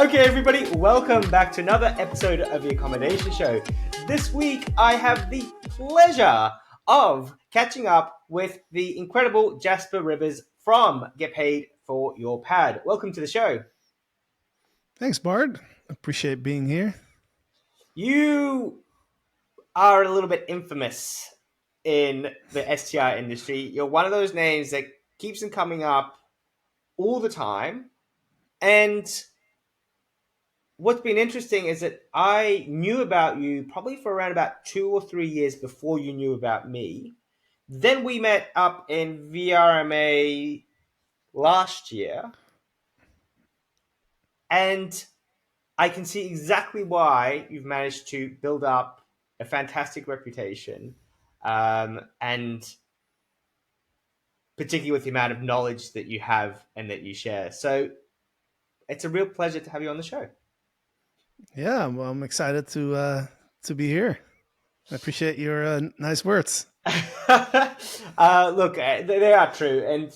Okay, everybody, welcome back to another episode of the Accommodation Show. This week, I have the pleasure of catching up with the incredible Jasper Rivers from Get Paid for Your Pad. Welcome to the show. Thanks, Bart. Appreciate being here. You are a little bit infamous in the STI industry. You're one of those names that keeps on coming up all the time. And what's been interesting is that I knew about you probably for around about 2 or 3 years before you knew about me. Then we met up in VRMA last year, and I can see exactly why you've managed to build up a fantastic reputation, and particularly with the amount of knowledge that you have and that you share. So it's a real pleasure to have you on the show. Yeah, well, I'm excited to be here. I appreciate your nice words. Look, they are true, and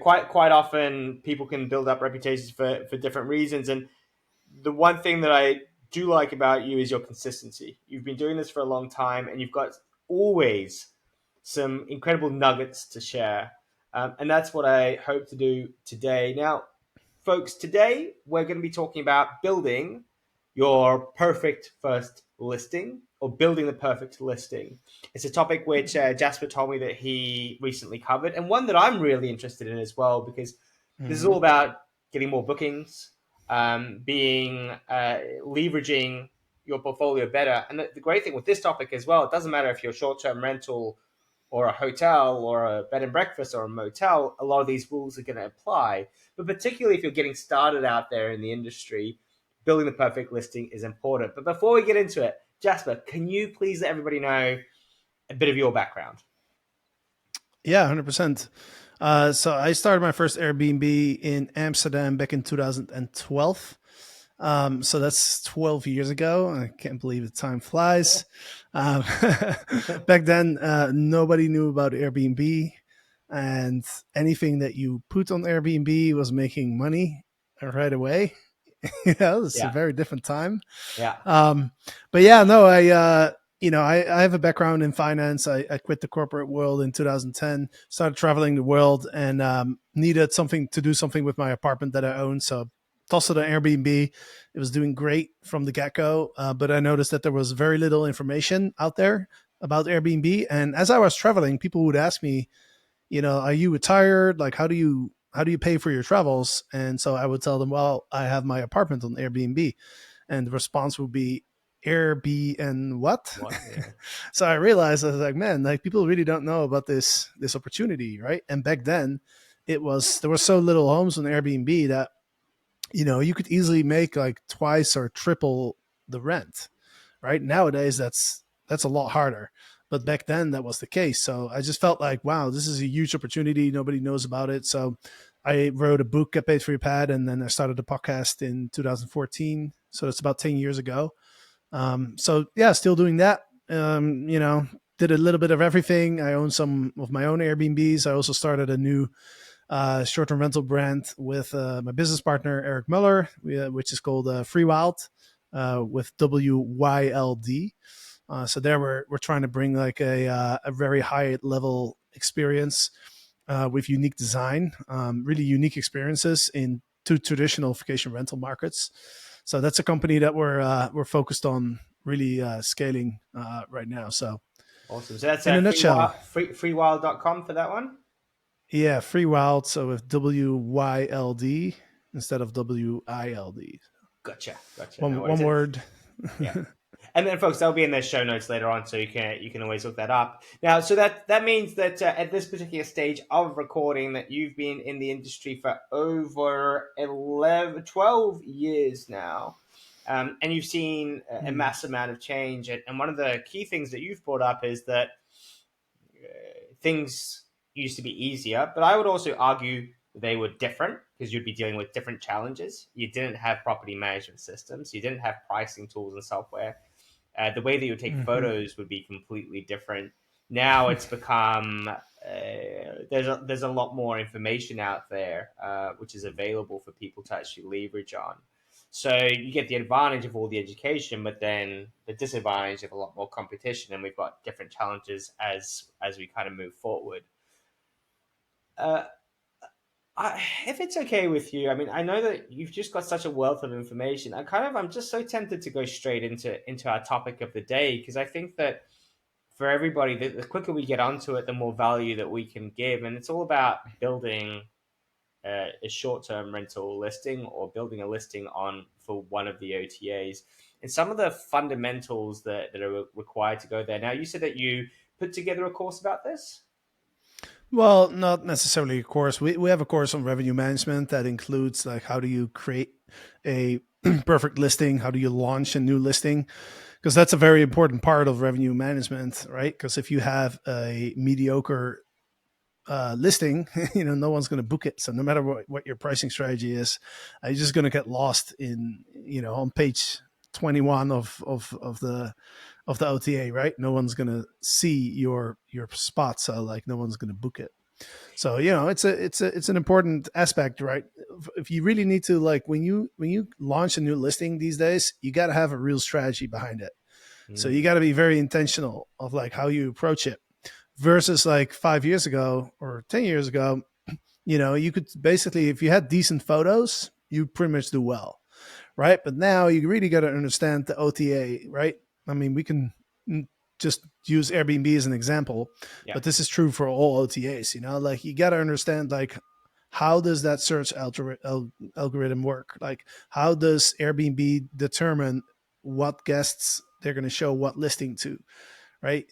quite often people can build up reputations for different reasons. And the one thing that I do like about you is your consistency. You've been doing this for a long time, and you've got always some incredible nuggets to share. And that's what I hope to do today. Now, folks, today we're going to be talking about building your perfect first listing or building the perfect listing. It's a topic which Jasper told me that he recently covered, and one that I'm really interested in as well, because this is all about getting more bookings, being leveraging your portfolio better. And the great thing with this topic as well, it doesn't matter if you're short-term rental or a hotel or a bed and breakfast or a motel, a lot of these rules are going to apply. But particularly if you're getting started out there in the industry, building the perfect listing is important. But before we get into it, Jasper, can you please let everybody know a bit of your background? Yeah, 100%. So I started my first Airbnb in Amsterdam back in 2012. So that's 12 years ago. I can't believe the time flies. Um, Back then, nobody knew about Airbnb, and anything that you put on Airbnb was making money right away. It's a Yeah, very different time. yeah. Um, but yeah, no, I have a background in finance. I quit the corporate world in 2010, started traveling the world, and needed something to do something with my apartment that I owned. So tossed it on Airbnb. It was doing great from the get go, but I noticed that there was very little information out there about Airbnb. And as I was traveling, people would ask me, are you retired? Like, how do you pay for your travels? And so I would tell them, well, I have my apartment on Airbnb, and the response would be Airbnb and what? What? Yeah. So I realized, I was like, man, like people really don't know about this opportunity, right? And back then, there was so little homes on Airbnb that you could easily make like twice or triple the rent, right? Nowadays, that's a lot harder. But back then, that was the case. So I just felt like, wow, this is a huge opportunity. Nobody knows about it. So I wrote a book, Get Paid for Your Pad, and then I started a podcast in 2014. So it's about 10 years ago. So yeah, still doing that. Did a little bit of everything. I own some of my own Airbnbs. I also started a new short-term rental brand with my business partner Eric Muller, which is called Free Wild, with WYLD. So there we're trying to bring like a very high level experience with unique design, really unique experiences in two traditional vacation rental markets. So that's a company that we're focused on really scaling right now. So Awesome. So that's in a nutshell, freewild.com for that one. yeah, Free Wild. So with WYLD instead of WILD. Gotcha. No One worries. word. Yeah. And then, folks, that'll be in the show notes later on, so you can always look that up. Now, so that means that at this particular stage of recording, that you've been in the industry for over 12 years now, and you've seen a massive amount of change. And one of the key things that you've brought up is that things used to be easier, but I would also argue they were different because you'd be dealing with different challenges. You didn't have property management systems, you didn't have pricing tools and software. The way that you take Mm-hmm. photos would be completely different. Now it's become there's a lot more information out there which is available for people to actually leverage on. So you get the advantage of all the education, but then the disadvantage of a lot more competition, and we've got different challenges as we kind of move forward. Uh, if it's okay with you, I mean, I know that you've just got such a wealth of information. I'm just so tempted to go straight into our topic of the day, because I think that for everybody, the quicker we get onto it, the more value that we can give, and it's all about building a short-term rental listing or building a listing on for one of the OTAs, and some of the fundamentals that are required to go there. Now, you said that you put together a course about this. Well, not necessarily a course. We have a course on revenue management that includes like how do you create a perfect listing, how do you launch a new listing, because that's a very important part of revenue management, right? Because if you have a mediocre listing, no one's going to book it. So no matter what your pricing strategy is, you're just going to get lost in, on page 21 of the OTA, right? No one's going to see your spot, so like no one's going to book it. So it's an important aspect, right? If you really need to, like, when you launch a new listing these days, you got to have a real strategy behind it. So you Mm, got to be very intentional of like how you approach it versus like 5 years ago or 10 years ago. You could basically, if you had decent photos, you pretty much do well, right? But now you really got to understand the OTA, right? I mean, we can just use Airbnb as an example, yeah. but this is true for all OTAs. Like you got to understand like how does that search algorithm work? Like how does Airbnb determine what guests they're going to show what listing to, right?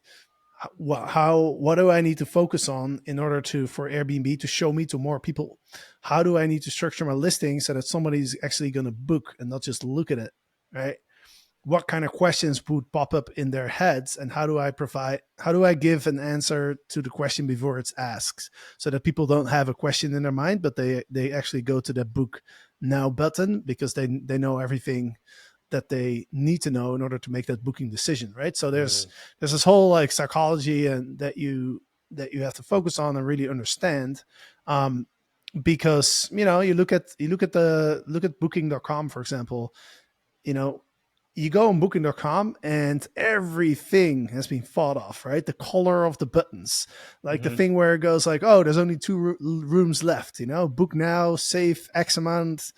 What do I need to focus on in order for Airbnb to show me to more people? How do I need to structure my listing so that somebody's actually going to book and not just look at it, right? What kind of questions would pop up in their heads, and how do I give an answer to the question before it's asked, so that people don't have a question in their mind, but they actually go to the book now button because they know everything that they need to know in order to make that booking decision, right? So there's Mm, there's this whole like psychology and that you have to focus on and really understand, um, because you look at booking.com, for example. you know you go on booking.com and everything has been thought of, right? The color of the buttons, like the mm-hmm. thing where it goes like, oh, there's only two rooms left, book now, save X amount,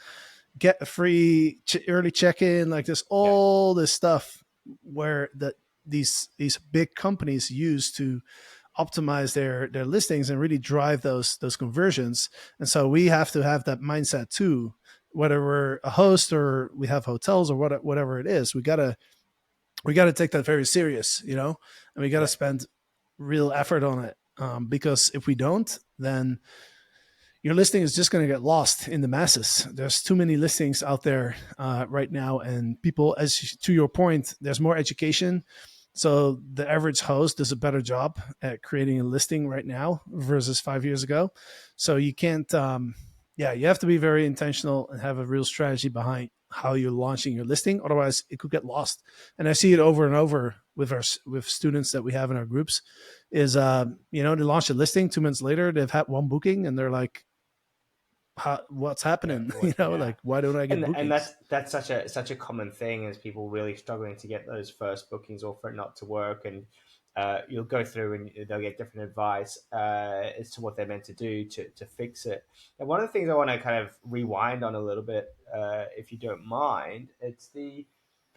get a free early check-in. Like there's Yeah. all this stuff where these big companies use to optimize their listings and really drive those conversions. And so we have to have that mindset too, whether we're a host or we have hotels or whatever it is. We gotta take that very serious, and we gotta Yeah. spend real effort on it, because if we don't, then your listing is just going to get lost in the masses. There's too many listings out there right now, and people, as to your point, there's more education. So the average host does a better job at creating a listing right now versus 5 years ago. So you can't, you have to be very intentional and have a real strategy behind how you're launching your listing. Otherwise, it could get lost. And I see it over and over with students that we have in our groups. Is they launch a listing 2 months later, they've had one booking, and they're like, what's Yeah. happening? What? Yeah. Like, why don't I get And bookings? that's such a common thing, is people really struggling to get those first bookings or for it not to work, and you'll go through and they'll get different advice as to what they're meant to do to fix it. And one of the things I want to kind of rewind on a little bit, if you don't mind, it's the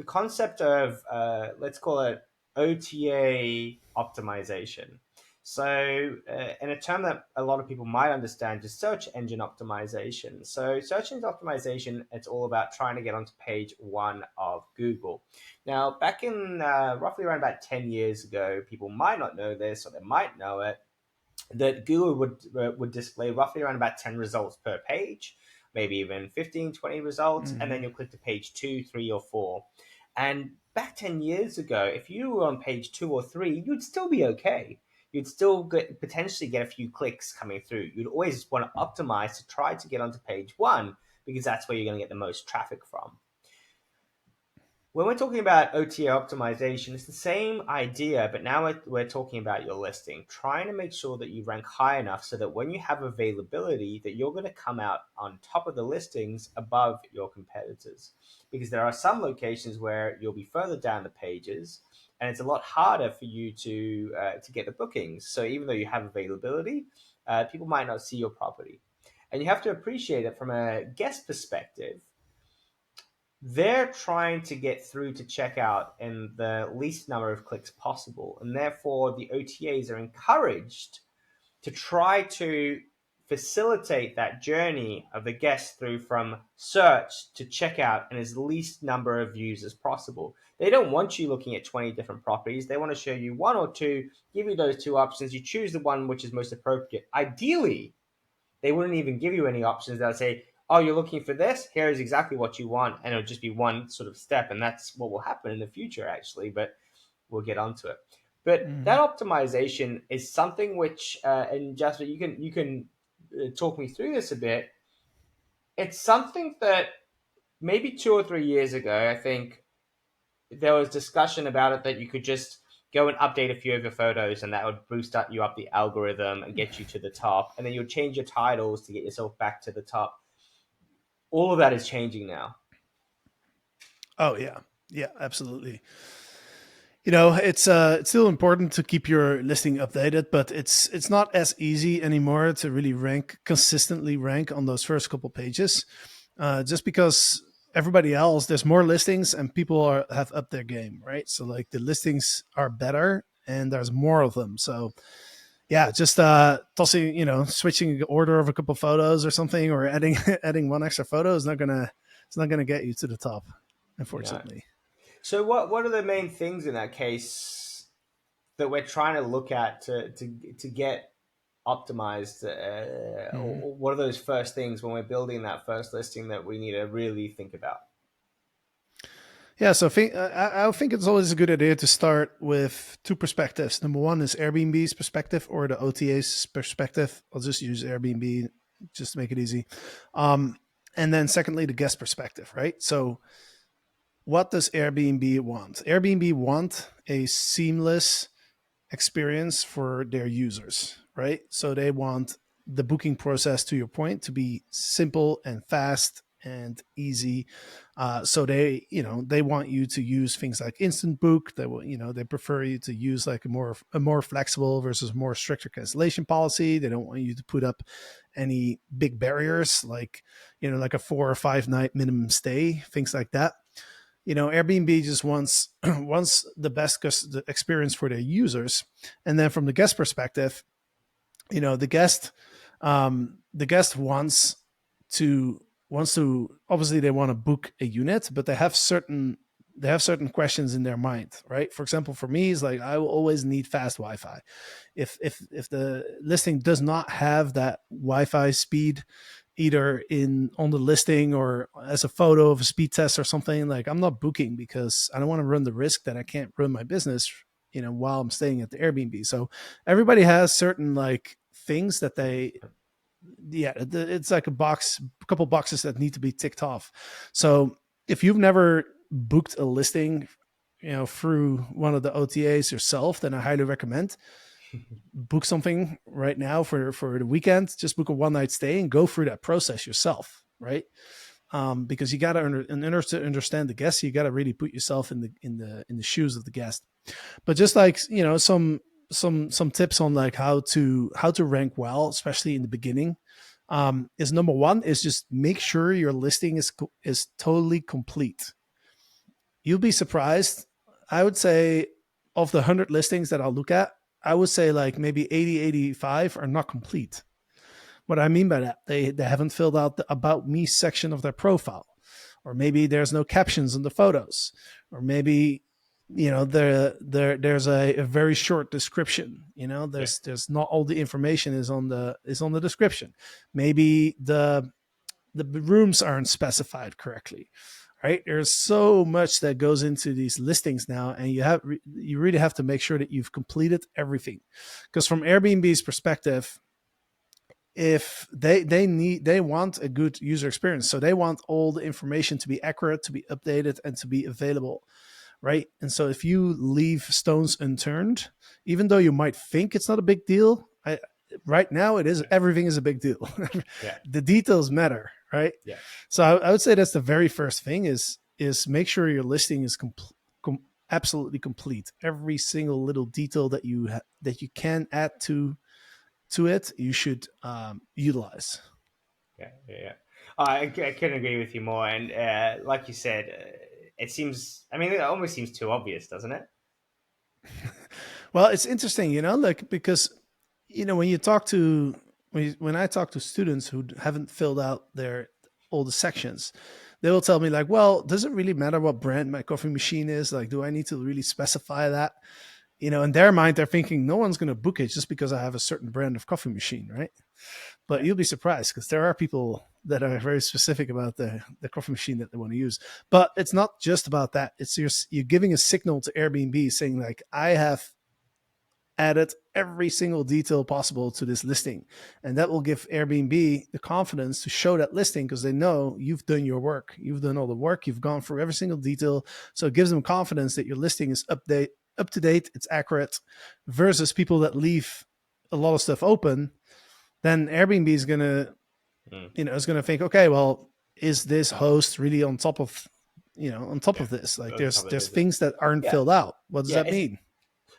concept of let's call it OTA optimization. So, in a term that a lot of people might understand, is search engine optimization. So, search engine optimization, it's all about trying to get onto page one of Google. Now, back in roughly around about 10 years ago, people might not know this or they might know it, that Google would display roughly around about 10 results per page, maybe even 15, 20 results, and then Mm-hmm. you'll click to page two, three, or four. And back 10 years ago, if you were on page two or three, you'd still be okay. You'd still potentially get a few clicks coming through. You'd always want to optimize to try to get onto page one, because that's where you're going to get the most traffic from. when we're talking about OTA optimization, it's the same idea, but now we're talking about your listing, trying to make sure that you rank high enough so that when you have availability, that you're going to come out on top of the listings above your competitors. Because there are some locations where you'll be further down the pages, and it's a lot harder for you to get the bookings. So even though you have availability, people might not see your property, and you have to appreciate it from a guest perspective. They're trying to get through to checkout in the least number of clicks possible. And therefore, the OTAs are encouraged to try to facilitate that journey of the guest through from search to checkout in as least number of views as possible. They don't want you looking at 20 different properties. They want to show you one or two, give you those two options. You choose the one which is most appropriate. Ideally, they wouldn't even give you any options. They'll say, oh, you're looking for this? Here is exactly what you want. And it'll just be one sort of step. And that's what will happen in the future, actually. But we'll get onto it. But Mm-hmm. that optimization is something which, and Jasper, you can talk me through this a bit. It's something that maybe 2 or 3 years ago, I think there was discussion about it that you could just go and update a few of your photos and that would boost up you up the algorithm and get you to the top. And then you'll change your titles to get yourself back to the top. All of that is changing now. Oh yeah, yeah, absolutely. It's still important to keep your listing updated, but it's not as easy anymore to really consistently rank on those first couple pages, just because everybody else, there's more listings and people have upped their game, right? So like the listings are better and there's more of them. So yeah, just tossing, switching the order of a couple photos or something, or adding adding one extra photo is not gonna it's not gonna get you to the top, No. unfortunately. So what are the main things in that case that we're trying to look at to get optimized? Mhm. Or what are those first things when we're building that first listing that we need to really think about? Yeah, so I think it's always a good idea to start with two perspectives. Number one is Airbnb's perspective or the OTA's perspective. I'll just use Airbnb just to make it easy. And then secondly, the guest perspective, right? So what does Airbnb want? Airbnb want a seamless experience for their users, right? So they want the booking process, to your point, to be simple and fast and easy. So they want you to use things like instant book. They prefer you to use like a more flexible versus more stricter cancellation policy. They don't want you to put up any big barriers like a 4 or 5 night minimum stay, things like that. Airbnb just wants wants the best experience for their users, and then from the guest perspective, the guest wants to obviously they want to book a unit, but they have certain questions in their mind, right? For example, for me, it's like I will always need fast Wi-Fi. If the listing does not have that Wi-Fi speed, either in on the listing or as a photo of a speed test or something, like I'm not booking because I don't want to run the risk that I can't run my business, while I'm staying at the Airbnb. So everybody has certain like things that it's like a couple boxes that need to be ticked off. So if you've never booked a listing, through one of the OTAs yourself, then I highly recommend book something right now for the weekend. Just book a one night stay and go through that process yourself, right? Because you got to in order to understand the guest, you got to really put yourself in the shoes of the guest. But just like some tips on like how to rank well, especially in the beginning, is number one is just make sure your listing is totally complete. You'll be surprised. I would say of the 100 listings that I'll look at, I would say like maybe 80, 85 are not complete. What I mean by that, they haven't filled out the about me section of their profile, or maybe there's no captions in the photos, or maybe there's a very short description. Yeah. There's not all the information is on the description. Maybe the rooms aren't specified correctly, right? There's so much that goes into these listings now, and you really have to make sure that you've completed everything, because from Airbnb's perspective, if they want a good user experience, so they want all the information to be accurate, to be updated, and to be available, right? And so if you leave stones unturned, even though you might think it's not a big deal, right now it is. Yeah. Everything is a big deal. Yeah. The details matter, right? Yeah. So I would say that's the very first thing is make sure your listing is absolutely complete. Every single little detail that that you can add to it, you should utilize. Yeah. Yeah. I couldn't agree with you more. And like you said, it seems. I mean, it almost seems too obvious, doesn't it? Well, it's interesting, like because when you talk to when I talk to students who haven't filled out their all the sections, they will tell me like, well, does it really matter what brand my coffee machine is? Like, do I need to really specify that? In their mind, they're thinking no one's going to book it just because I have a certain brand of coffee machine, right? But Yeah. you'll be surprised because there are people that are very specific about the coffee machine that they want to use. But it's not just about that. It's you're giving a signal to Airbnb saying like, I have added every single detail possible to this listing. And that will give Airbnb the confidence to show that listing because they know you've done your work. You've done all the work. You've gone through every single detail. So it gives them confidence that your listing is up to date, it's accurate, versus people that leave a lot of stuff open. Then Airbnb is gonna, Mm. is gonna think, okay, well, is this host really on top of, Yeah. this? Like, On top of there's it. things that aren't Yeah. filled out. What does Yeah. that mean?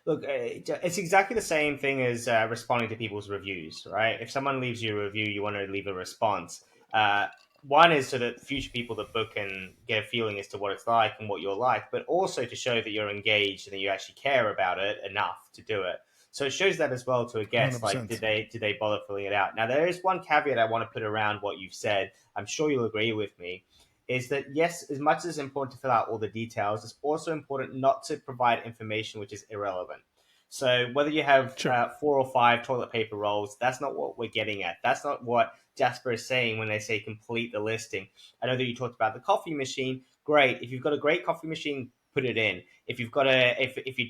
Look, it's exactly the same thing as responding to people's reviews, right? If someone leaves you a review, you want to leave a response. Uh, One is so that future people that book can get a feeling as to what it's like and what you're like, but also to show that you're engaged and that you actually care about it enough to do it. So it shows that as well to a guest. Like, did 100%. they bother filling it out? Now, there is one caveat I want to put around what you've said. I'm sure you'll agree with me is that yes, as much as it's important to fill out all the details, it's also important not to provide information which is irrelevant. So whether you have Sure. 4 or 5 toilet paper rolls, that's not what we're getting at. That's not what Jasper is saying when they say complete the listing. I know that you talked about the coffee machine. Great. If you've got a great coffee machine, put it in. If you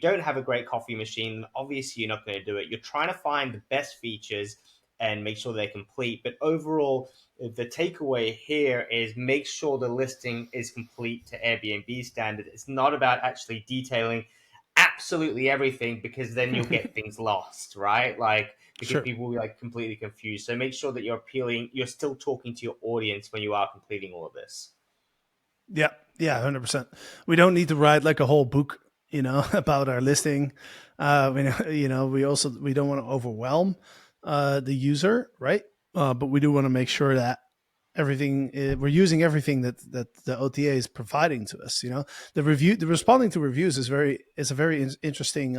don't have a great coffee machine, obviously you're not going to do it. You're trying to find the best features and make sure they're complete. But overall, the takeaway here is make sure the listing is complete to Airbnb standard. It's not about actually detailing absolutely everything because then you'll get things lost, right? Like because Sure. people will be like completely confused. So make sure that you're still talking to your audience when you are completing all of this. Yeah, yeah, 100%. We don't need to write like a whole book, about our listing. We don't want to overwhelm the user, right? But we do want to make sure that we're using everything that the OTA is providing to us. The responding to reviews is a very interesting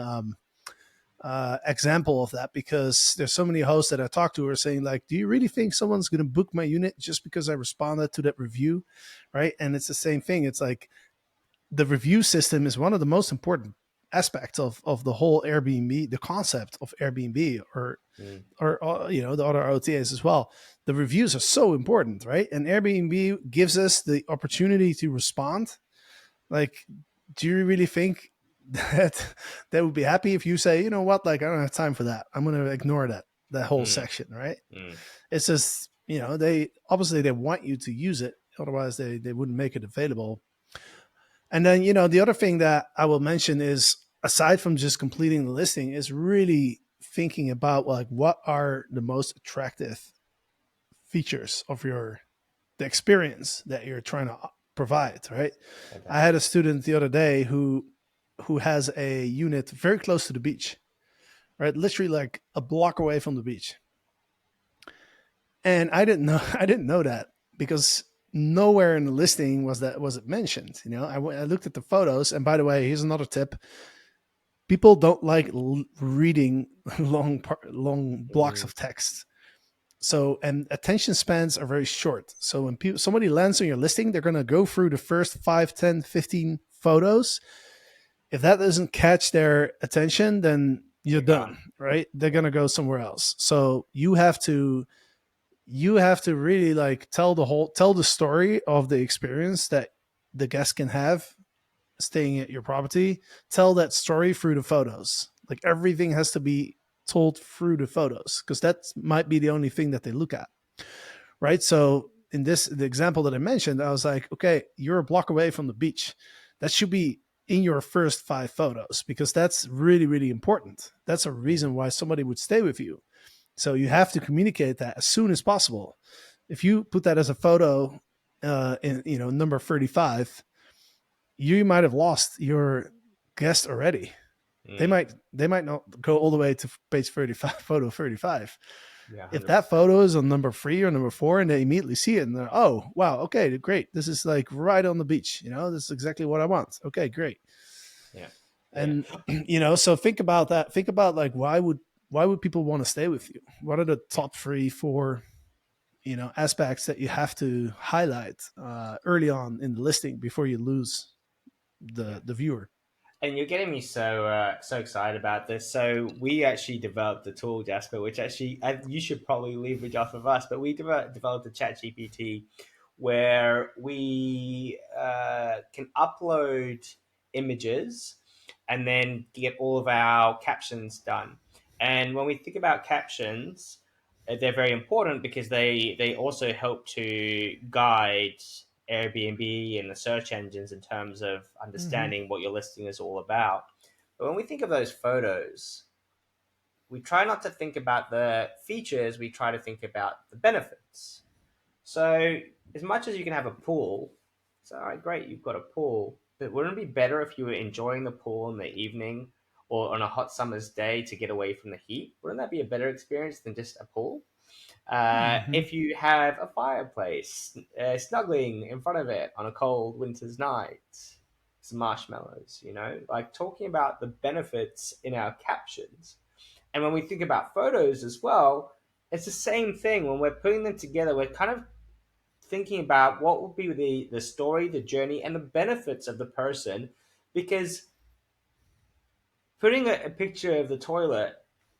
example of that because there's so many hosts that I talk to who are saying like, do you really think someone's going to book my unit just because I responded to that review, right? And it's the same thing. It's like the review system is one of the most important aspects of the whole Airbnb, the concept of Airbnb Mm. or the other OTAs as well. The reviews are so important, right? And Airbnb gives us the opportunity to respond. Like, do you really think that they would be happy if you say, you know what, like I don't have time for that. I'm going to ignore that whole Mm. section, right? Mm. It's just they obviously they want you to use it, otherwise they wouldn't make it available. And then the other thing that I will mention is aside from just completing the listing is really thinking about like what are the most attractive features of the experience that you're trying to provide, right? I had a Fantastic. student the other day who has a unit very close to the beach, right? Literally like a block away from the beach. And I didn't know that because nowhere in the listing was it mentioned. I looked at the photos, and by the way, here's another tip: people don't like reading long blocks Mm. of text. So, and attention spans are very short. So when somebody lands on your listing, they're going to go through the first 5, 10, 15 photos. If that doesn't catch their attention, then you're They're done, gone. right? They're Yeah. going to go somewhere else. So you have to really like tell the story of the experience that the guest can have staying at your property. Tell that story through the photos. Like everything has to be told through the photos, because that might be the only thing that they look at, right? So in the example that I mentioned, I was like, okay, you're a block away from the beach. That should be in your first 5 photos, because that's really, really important. That's a Mhm. reason why somebody would stay with you. So you have to communicate that as soon as possible. If you put that as a photo in, number 35, you might have lost your guest already. Mm. They might not go all the way to page 35, photo 35. Yeah, If hundred that percent. photo is on number 3 or number 4 and they immediately see it and they're, oh, wow, okay, great. This is like right on the beach. This is exactly what I want. Okay, great. Yeah, yeah, And so think about that. Think about like why would people want to stay with you? What are the yeah, top 3, 4 aspects that you have to highlight early on in the listing before you lose yeah. the viewer? And you're getting me so excited about this. So we actually developed a tool, Jasper, which actually you should probably leverage off of us. But we developed a Chat GPT where we can upload images and then get all of our captions done. And when we think about captions, they're very important because they also help to guide Airbnb and the search engines in terms of Mm-hmm. understanding what your listing is all about. But when we think of those photos, we try not to think about the features, we try to think about the benefits. So, as much as you can have a pool, it's all right, great, you've got a pool, but wouldn't it be better if you were enjoying the pool in the evening or on a hot summer's day to get away from the heat? Wouldn't that be a better experience than just a pool? Mm-hmm. If you have a fireplace, snuggling in front of it on a cold winter's night, some marshmallows, like talking about the benefits in our captions. And when we think about photos as well, it's the same thing. When we're putting them together, we're kind of thinking about what would be the story, the journey, and the benefits of the person. Because putting a picture of the toilet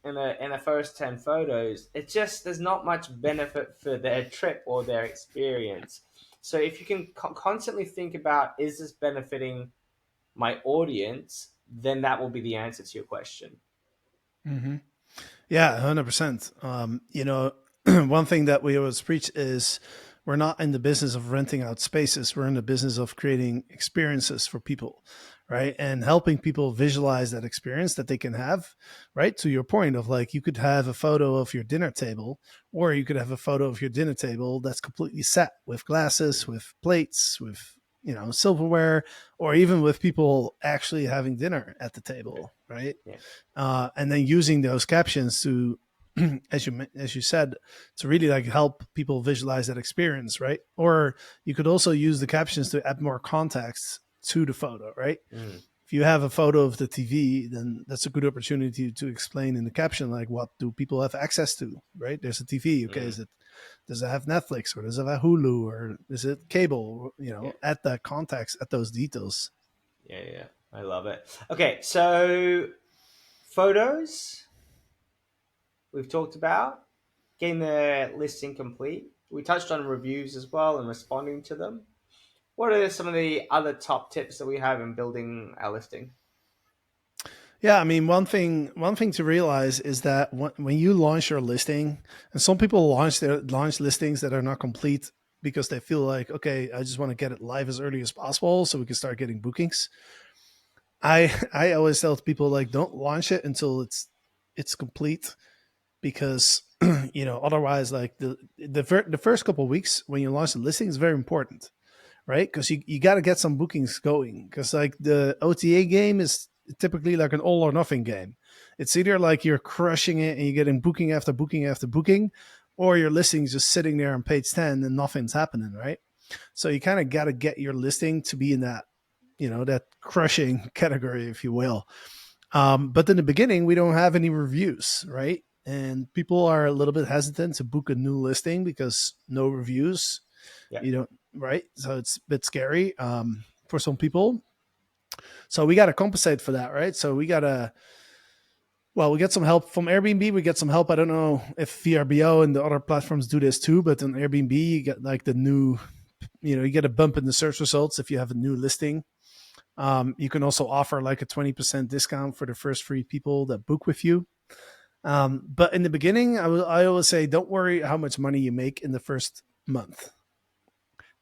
in the first 10 photos, it just there's not much benefit for their trip or their experience. So if you can constantly think about, is this benefiting my audience, then that will be the answer to your question. Mm-hmm. Yeah, 100%. One thing that we always preach is we're not in the business of renting out spaces. We're in the business of creating experiences for people, right? And helping people visualize that experience that they can have, right? To your point of like, you could have a photo of your dinner table, or you could have a photo of your dinner table that's completely set with glasses, Mm. with plates, with, silverware, or even with people actually having dinner at the Yeah, table, right? yeah. And then using those captions to as you said, to really like help people visualize that experience, right? Or you could also use the captions to add more context to the photo, right? Mm, If you have a photo of the TV, then that's a good opportunity to explain in the caption, like, what do people have access to, right? There's a TV. Okay, mm. does it have Netflix, or does it have Hulu, or is it cable? Yeah, Add that context, add those details. yeah, yeah. I love it. Okay, so photos we've talked about, getting the listing complete. We touched on reviews as well and responding to them. What are some of the other top tips that we have in building our listing? Yeah, I mean, one thing to realize is that when you launch your listing, and some people launch listings that are not complete because they feel like, okay, I just want to get it live as early as possible so we can start getting bookings. I always tell people, like, don't launch it until it's complete, because otherwise, like, the first couple of weeks when you launch the listing is very important, right? Because you got to get some bookings going. Because like the OTA game is typically like an all or nothing game. It's either like you're crushing it and you're getting booking after booking after booking, or your listing is just sitting there on page 10 and nothing's happening, right? So you kind of got to get your listing to be in that crushing category, if you will. But in the beginning, we don't have any reviews, right? And people are a little bit hesitant to book a new listing because no reviews, Yeah. you don't, right? So it's a bit scary for some people. So we got to compensate for that, right? So we get some help from Airbnb. We get some help. I don't know if VRBO and the other platforms do this too, but on Airbnb, you get like the new, you get a bump in the search results if you have a new listing. You can also offer like a 20% discount for the first 3 people that book with you. But in the beginning, I always say, don't worry how much money you make in the first month.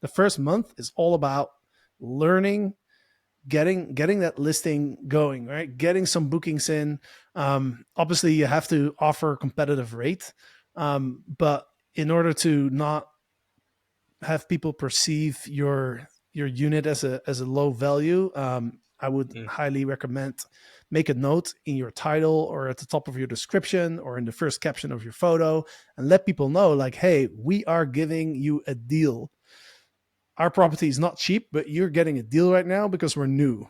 The first month is all about learning, getting that listing going, right? Getting some bookings in. Obviously, you have to offer a competitive rate, but in order to not have people perceive your unit as a low value, I would Mm, highly recommend make a note in your title or at the top of your description or in the first caption of your photo and let people know like, hey, we are giving you a deal. Our property is not cheap, but you're getting a deal right now because we're new,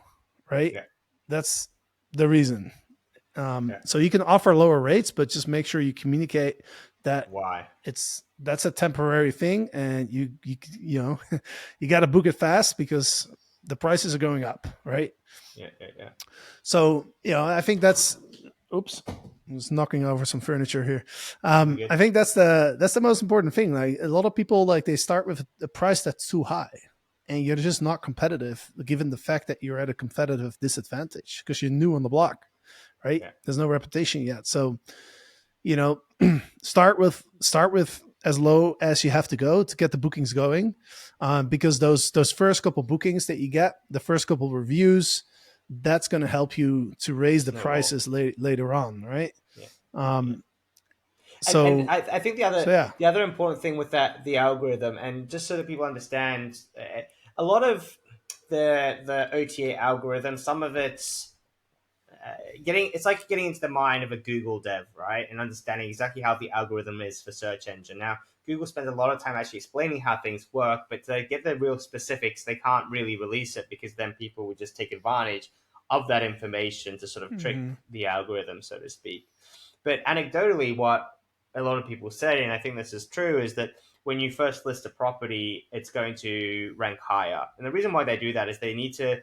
right? yeah, That's the reason. yeah. So you can offer lower rates, but just make sure you communicate that Why? that's a temporary thing, and you know you got to book it fast because the prices are going up, right? Yeah, yeah, yeah. So I think that's oops. I was knocking over some furniture here. You good? I think that's the most important thing. Like a lot of people, like they start with a price that's too high, and you're just not competitive, given the fact that you're at a competitive disadvantage because you're new on the block, right? Yeah, There's no reputation yet, so you know start with as low as you have to go to get the bookings going, because those first couple bookings that you get, the first couple reviews, that's going to help you to raise the snowball. prices later on, right? Yeah, yeah, yeah. um And so I think so yeah. the other important thing with that the algorithm, and just so that people understand, a lot of the OTA algorithm, some of it's getting it's like getting into the mind of a Google dev, right, and understanding exactly how the algorithm is for search engine. Now, Google spends a lot of time actually explaining how things work, but to get the real specifics, they can't really release it because then people would just take advantage of that information to sort of trick Hmm. the algorithm, so to speak. But anecdotally, what a lot of people say, and I think this is true, is that when you first list a property, it's going to rank higher. And the reason why they do that is they need to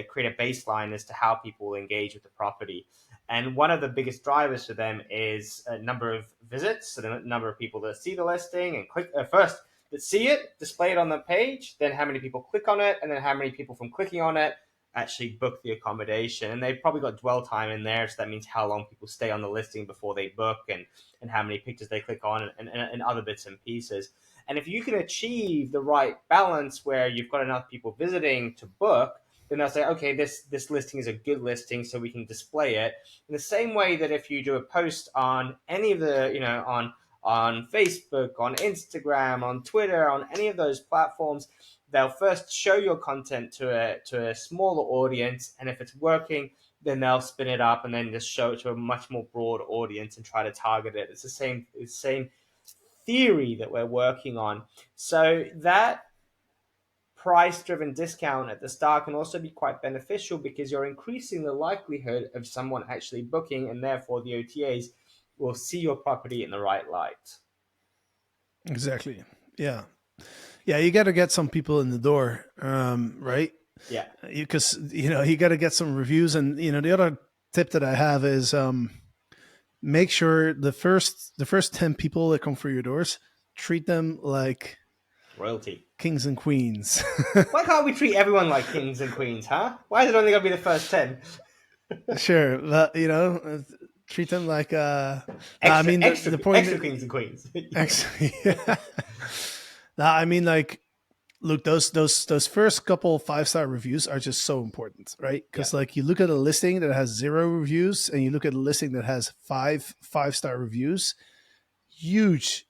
create a baseline as to how people engage with the property. And one of the biggest drivers for them is a number of visits, so the number of people that see the listing and click first that see it, display it on the page, then how many people click on it, and then how many people from clicking on it actually book the accommodation. And they've probably got dwell time in there, so that means how long people stay on the listing before they book, and how many pictures they click on, and other bits and pieces. And if you can achieve the right balance where you've got enough people visiting to book, then they'll say, okay, this listing is a good listing, so we can display it. In the same way that if you do a post on any of the, on Facebook, on Instagram, on Twitter, on any of those platforms, they'll first show your content to a smaller audience, and if it's working, then they'll spin it up and then just show it to a much more broad audience and try to target it. It's the same theory that we're working on. So that price driven discount at the start can also be quite beneficial because you're increasing the likelihood of someone actually booking, and therefore the OTAs will see your property in the right light. Exactly. Yeah. Yeah, you got to get some people in the door, right? Yeah. Because you got to get some reviews, and the other tip that I have is make sure the first 10 people that come through your doors, treat them like Royalty. kings and queens. Why can't we treat everyone like kings and queens, huh? Why is it only going to be the first 10? Sure, but treat them like no, I Extra, mean extra, the point extra kings and queens. actually. No, I mean, like, look, those first couple 5-star reviews are just so important, right? Yeah, Because like you look at a listing that has 0 reviews and you look at a listing that has 5-star reviews, huge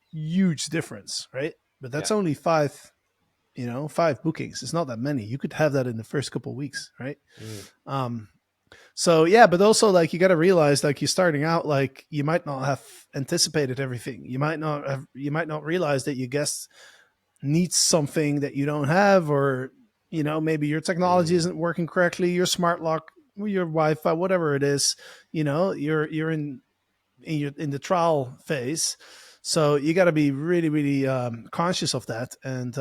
difference, right? But yeah. that's only 5 bookings. It's not that many. You could have that in the first couple weeks, right? Mm, um so yeah, but also like you got to realize, like, you're starting out, like you might not have anticipated everything. You might not realize that your guests needs something that you don't have, or maybe your technology mm, isn't working correctly, your smart lock, your Wi-Fi, whatever it is. You're in the trial phase, so you got to be really really conscious of that, and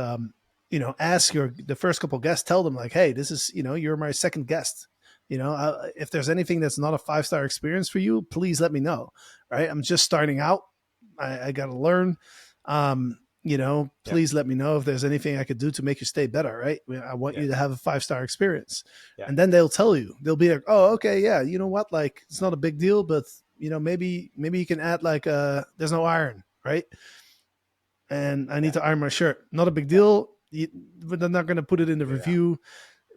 ask the first couple guests, tell them like, hey, this is, you're my second guest. If there's anything that's not a 5-star experience for you, please let me know. Right, I'm just starting out. I got to learn. yeah, Please let me know if there's anything I could do to make your stay better. Right, I want yeah, you to have a 5-star experience. yeah, And then they'll tell you, they'll be like, oh, okay, yeah, you know what, like, it's not a big deal, but maybe you can add like there's no iron, right? And I need Yeah. to iron my shirt. Not a big Yeah. deal. But they're not going to put it in the Yeah. review.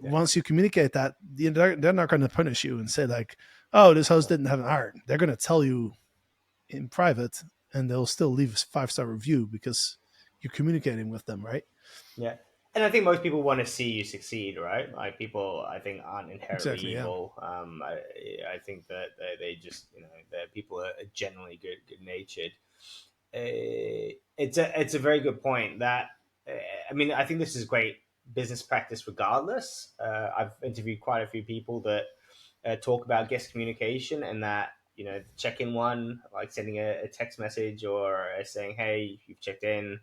Yeah. Once you communicate that, they're not going to punish you and say like, "Oh, this host Yeah. didn't have an iron." They're going to tell you in private, and they'll still leave a 5-star review because you're communicating with them, right? Yeah. And I think most people want to see you succeed, right? Like people, I think, aren't inherently Exactly. Yeah. evil. I think that they just, that people are generally good natured. It's a very good point. That I mean, I think this is great business practice, regardless. I've interviewed quite a few people that talk about guest communication, and that the check-in one, like sending a text message or saying, "Hey, you've checked in.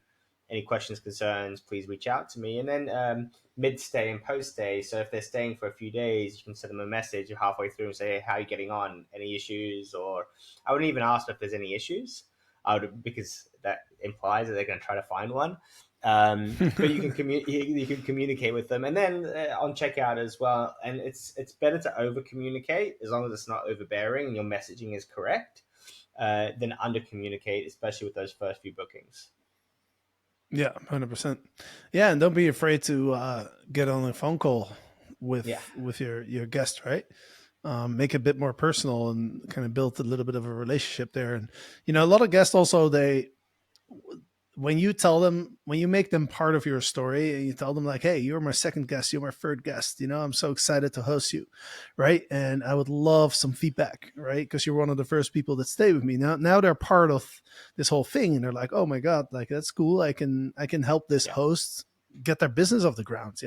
Any questions, concerns, please reach out to me." And then mid-stay and post-stay. So if they're staying for a few days, you can send them a message halfway through and say, "Hey, how are you getting on? Any issues?" Or I wouldn't even ask if there's any issues. I would, because that implies that they're going to try to find one. But you can communicate with them, and then on checkout as well. And it's better to over communicate as long as it's not overbearing and your messaging is correct, than under communicate, especially with those first few bookings. Yeah, 100%. Yeah, and don't be afraid to get on a phone call Yeah. with your guest, right? Make it a bit more personal and kind of build a little bit of a relationship there. And a lot of guests also, they when you tell them, when you make them part of your story and you tell them like, hey, you're my second guest, you're my third guest, I'm so excited to host you, right? And I would love some feedback, right? Because you're one of the first people that stay with me. Now they're part of this whole thing, and they're like, oh my god, like that's cool. I can help this Yeah. host get their business off the ground.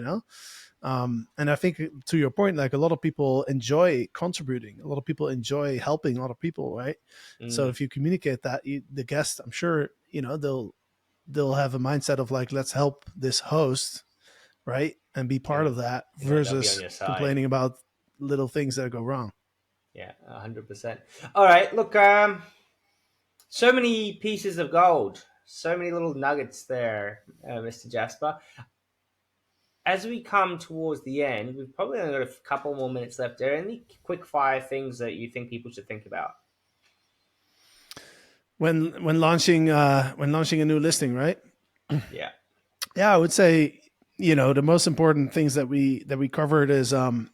And I think, to your point, like a lot of people enjoy contributing, a lot of people enjoy helping other people, right? So Mm, if you communicate that, the guest, I'm sure, they'll have a mindset of like, let's help this host, right, and be part yeah. of that Yeah. They'll be on versus your side. complaining about little things that go wrong. Yeah. 100%. All right. Look. So many pieces of gold. So many little nuggets there, Mr. Jasper. As we come towards the end, we've probably only got a couple more minutes left. Are there any quick fire things that you think people should think about? When launching a new listing, right? Yeah. Yeah, I would say, the most important things that we covered is, one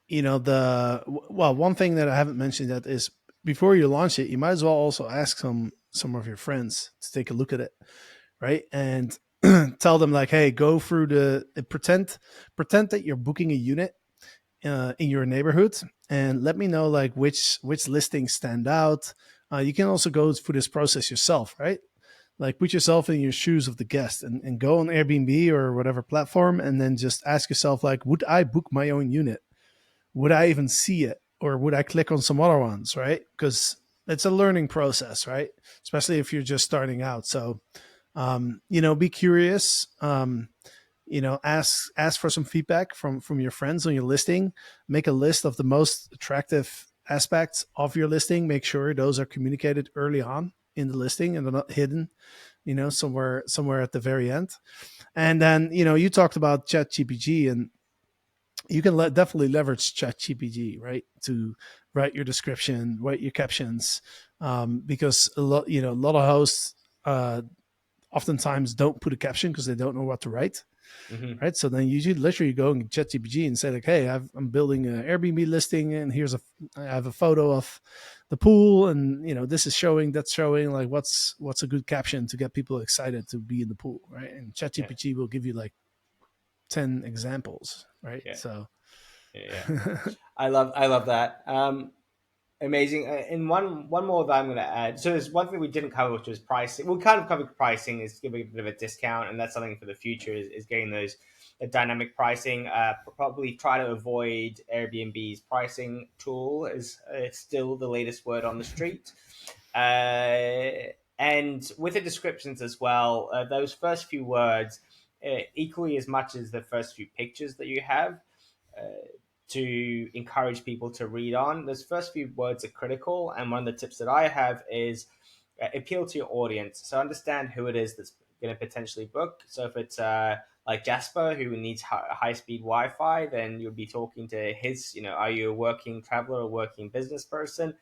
thing that I haven't mentioned, that is, before you launch it, you might as well also ask some of your friends to take a look at it, right? And tell them like, hey, go through pretend that you're booking a unit in your neighborhood, and let me know like which listings stand out. You can also go through this process yourself, right? Like, put yourself in your shoes of the guest, and go on Airbnb or whatever platform, and then just ask yourself like, would I book my own unit? Would I even see it, or would I click on some other ones, right? Because it's a learning process, right? Especially if you're just starting out. So be curious. Ask for some feedback from your friends on your listing. Make a list of the most attractive aspects of your listing. Make sure those are communicated early on in the listing and they're not hidden, somewhere at the very end. And then, you talked about ChatGPT, and you can definitely leverage ChatGPT, right, to write your description, write your captions, because a lot of hosts oftentimes don't put a caption because they don't know what to write, Mm-hmm. right? So then you should literally go in ChatGPT and say like, "Hey, I'm building an Airbnb listing, and I have a photo of the pool, and this is showing, that's showing. Like, what's a good caption to get people excited to be in the pool, right?" And Yeah. ChatGPT will give you like 10 examples, right? Yeah. So, Yeah. I love that. Amazing. And one more that I'm going to add. So there's one thing we didn't cover, which was pricing. We kind of covered pricing, is giving a bit of a discount, and that's something for the future, is getting those dynamic pricing. Probably try to avoid Airbnb's pricing tool, is still the latest word on the street. And with the descriptions as well, those first few words, equally as much as the first few pictures that you have, uh, to encourage people to read on. Those first few words are critical, and one of the tips that I have is appeal to your audience. So understand who it is that's going to potentially book. So if it's like Jasper, who needs high speed Wi-Fi, then you'll be talking to his. Are you a working traveler or working business person,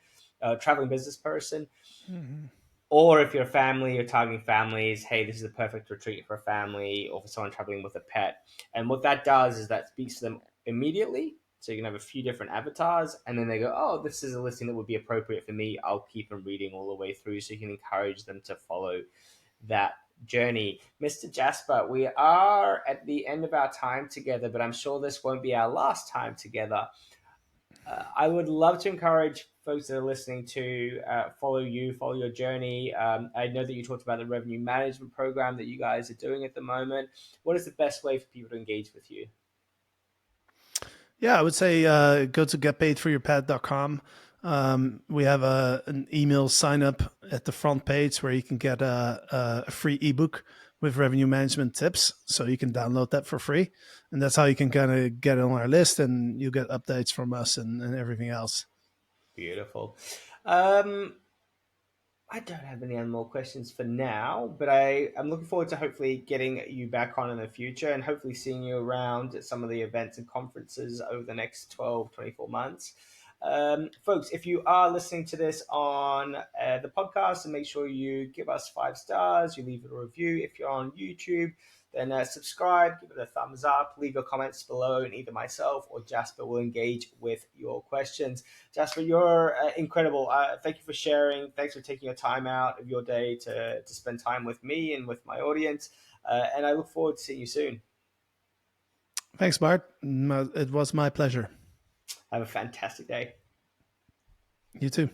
traveling business person? Mhm. Or if you're a family, you're targeting families, hey, this is the perfect retreat for a family or for someone traveling with a pet. And what that does is that speaks to them immediately. So you can have a few different avatars, and then they go, oh, this is a listing that would be appropriate for me. I'll keep them reading all the way through. So you can encourage them to follow that journey. Mr. Jasper, we are at the end of our time together, but I'm sure this won't be our last time together. I would love to encourage folks that are listening to follow you, follow your journey. I know that you talked about the revenue management program that you guys are doing at the moment. What is the best way for people to engage with you? Yeah, I would say go to getpaidforyourpet.com. We have an email sign up at the front page where you can get a free ebook with revenue management tips. So you can download that for free. And that's how you can kind of get on our list and you get updates from us and everything else. Beautiful. I don't have any other more questions for now, but I'm looking forward to hopefully getting you back on in the future and hopefully seeing you around at some of the events and conferences over the next 12, 24 months. Folks, if you are listening to this on the podcast, and make sure you give us 5 stars, you leave a review. If you're on YouTube, then subscribe, give it a thumbs up, leave your comments below, and either myself or Jasper will engage with your questions. Jasper, you're incredible. Thank you for sharing. Thanks for taking your time out of your day to spend time with me and with my audience. And I look forward to seeing you soon. Thanks, Bart. It was my pleasure. Have a fantastic day. You too.